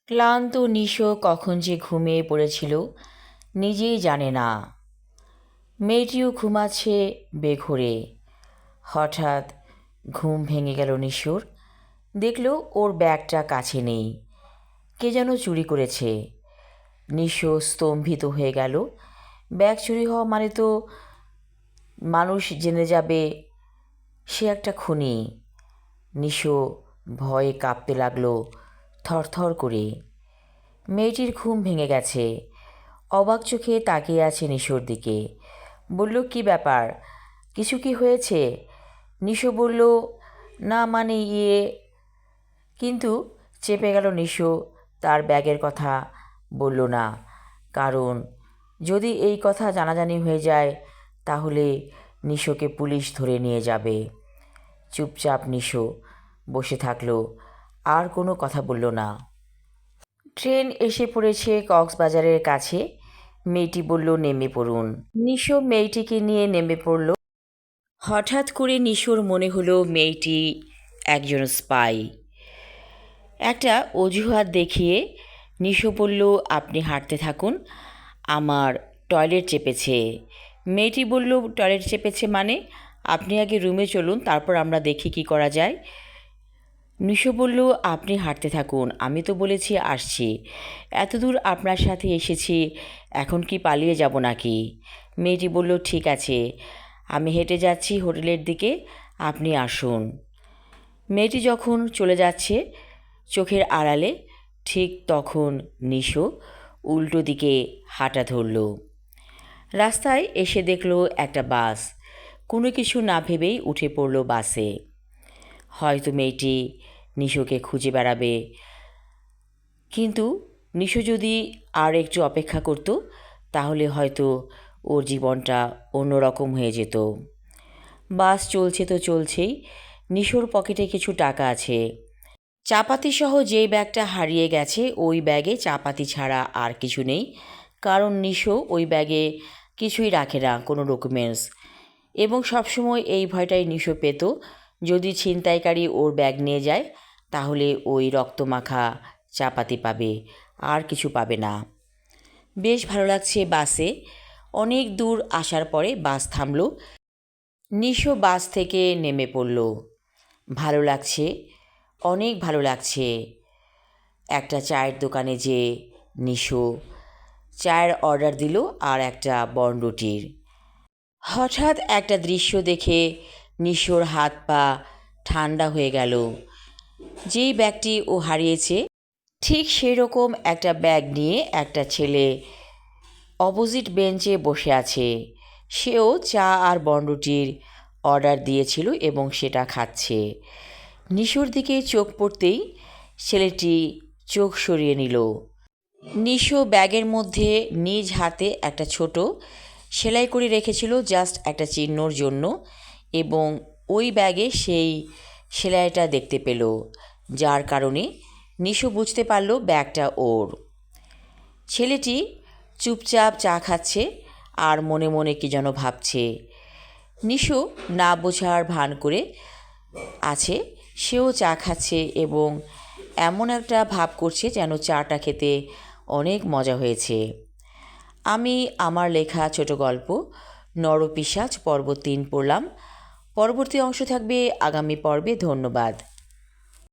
ক্লান্ত নিশো কখন যে ঘুমিয়ে পড়েছিল নিজেই জানে না। মেয়েটিও ঘুমাচ্ছে বেঘোরে। হঠাৎ ঘুম ভেঙে গেল নিশোর। দেখল ওর ব্যাগটা কাছে নেই, কে যেন চুরি করেছে। নিশো স্তম্ভিত হয়ে গেল। ব্যাগ চুরি হওয়া মানে তো মানুষ জেনে যাবে সে একটা খুনি। নিশো ভয়ে কাঁপতে লাগলো থরথর করে। মেয়েটির ঘুম ভেঙে গেছে। অবাক চোখে তাকিয়ে আছে নিশোর দিকে। বলল, কি ব্যাপার, কিছু কি হয়েছে? নিশো বলল, না মানে কিন্তু চেপে গেল নিশো। তার ব্যাগের কথা বলল না, কারণ যদি এই কথা জানাজানি হয়ে যায় তাহলে নিশোকে পুলিশ ধরে নিয়ে যাবে। চুপচাপ নিশো বসে থাকলো, আর কোনো কথা বলল না। ট্রেন এসে পড়েছে কক্সবাজারের কাছে। মেয়েটি বলল, নেমে পড়ুন। নিশো মেয়েটিকে নিয়ে নেমে পড়ল। হঠাৎ করে নিশোর মনে হলো মেয়েটি একজন স্পাই। একটা অজুহাত দেখিয়ে নিশো বলল, আপনি হাঁটতে থাকুন, আমার টয়লেট চেপেছে। মেয়েটি বলল, টয়লেট চেপেছে মানে? আপনি আগে রুমে চলুন, তারপর আমরা দেখি কি করা যায়। নিশো বলল, আপনি হাঁটতে থাকুন, আমি তো বলেছি আসছি। এত দূর আপনার সাথে এসেছি, এখন কি পালিয়ে যাব নাকি? মেয়েটি বলল, ঠিক আছে, আমি হেঁটে যাচ্ছি হোটেলের দিকে, আপনি আসুন। মেয়েটি যখন চলে যাচ্ছে চোখের আড়ালে, ঠিক তখন নিশো উল্টো দিকে হাঁটা ধরল। রাস্তায় এসে দেখলো একটা বাস। কোনো কিছু না ভেবেই উঠে পড়ল বাসে। হয়তো মেয়েটি নিশোকে খুঁজে বেড়াবে, কিন্তু নিশো যদি আর একটু অপেক্ষা করত তাহলে হয়তো ওর জীবনটা অন্যরকম হয়ে যেত। বাস চলছে তো চলছেই। নিশোর পকেটে কিছু টাকা আছে। চাপাতিসহ যেই ব্যাগটা হারিয়ে গেছে ওই ব্যাগে চাপাতি ছাড়া আর কিছু নেই, কারণ নিশো ওই ব্যাগে কিছুই রাখে না, কোনো ডকুমেন্টস। এবং সবসময় এই ভয়টাই নিশো পেত, যদি ছিনতাইকারী ওর ব্যাগ নিয়ে যায় তাহলে ওই রক্তমাখা চাপাতি পাবে, আর কিছু পাবে না। বেশ ভালো লাগছে বাসে। অনেক দূর আসার পরে বাস থামলো। নিশো বাস থেকে নেমে পড়ল। ভালো লাগছে, অনেক ভালো লাগছে। একটা চায়ের দোকানে যেয়ে নিশো চায়ের অর্ডার দিল আর একটা বনরুটির। হঠাৎ একটা দৃশ্য দেখে নিশোর হাত পা ঠান্ডা হয়ে গেল। যেই ব্যাগটি ও হারিয়েছে ঠিক সেই রকম একটা ব্যাগ নিয়ে একটা ছেলে অপোজিট বেঞ্চে বসে আছে। সেও চা আর বনরুটির অর্ডার দিয়েছিল এবং সেটা খাচ্ছে। নিশোর দিকে চোখ পড়তেই ছেলেটি চোখ সরিয়ে নিল। নিশো ব্যাগের মধ্যে নিজ হাতে একটা ছোট সেলাই করে রেখেছিল, জাস্ট একটা চিহ্নর জন্য, এবং ওই ব্যাগে সেই সেলাইটা দেখতে পেল, যার কারণে নিশো বুঝতে পারল ব্যাগটা ওর। ছেলেটি চুপচাপ চা খাচ্ছে আর মনে মনে কী যেন ভাবছে। নিশো না বোঝার ভান করে আছে, সেও চা খাচ্ছে এবং এমন একটা ভাব করছে যেন চাটা খেতে অনেক মজা হয়েছে। আমি আমার লেখা ছোট গল্প নরপিশাচ পর্ব 3 পড়লাম। পরবর্তী অংশ থাকবে আগামী পর্বে। ধন্যবাদ।